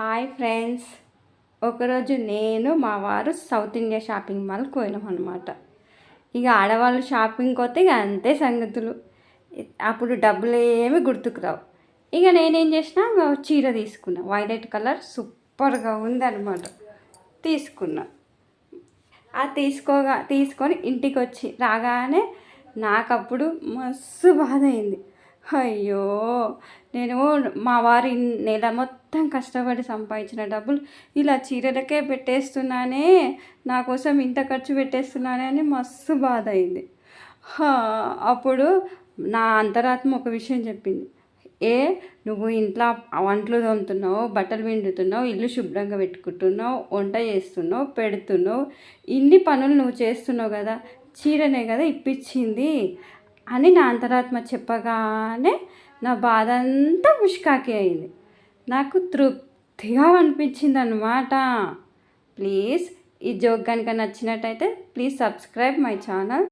Hi friends, ఒకరోజు నేను మా వారు సౌత్ ఇండియా షాపింగ్ మాల్కి పోయినాం అనమాట. ఇక ఆడవాళ్ళు షాపింగ్ పోతే ఇక అంతే సంగతులు. అప్పుడు డబ్బులు ఏమి గుర్తుకు రావు. ఇక నేనేం చేసిన, చీర తీసుకున్నా. వైలెట్ కలర్ సూపర్గా ఉందన్నమాట. తీసుకున్నా. అది తీసుకొని ఇంటికి వచ్చి రాగానే నాకప్పుడు మస్తు బాధ అయింది. అయ్యో, నేను మా వారి నెల మొత్తం కష్టపడి సంపాదించిన డబ్బులు ఇలా చీరలకే పెట్టేస్తున్నానే, నా కోసం ఇంత ఖర్చు పెట్టేస్తున్నానే అని మస్తు బాధ అయింది. అప్పుడు నా అంతరాత్మ ఒక విషయం చెప్పింది. నువ్వు ఇంట్లో వంటలు తోముతున్నావు, బట్టలు పిండుతున్నావు, ఇల్లు శుభ్రంగా పెట్టుకుంటున్నావు, వంట చేస్తున్నావు, పెడుతున్నావు, ఇన్ని పనులు నువ్వు చేస్తున్నావు కదా, చీరనే కదా ఇప్పించింది అని నా అంతరాత్మ చెప్పగానే నా బాధ అంతా ముష్కాకి అయింది. నాకు తృప్తిగా అనిపించింది అన్నమాట. ప్లీజ్ ఈ జోక్ కనుక నచ్చినట్టయితే ప్లీజ్ సబ్స్క్రైబ్ మై ఛానల్.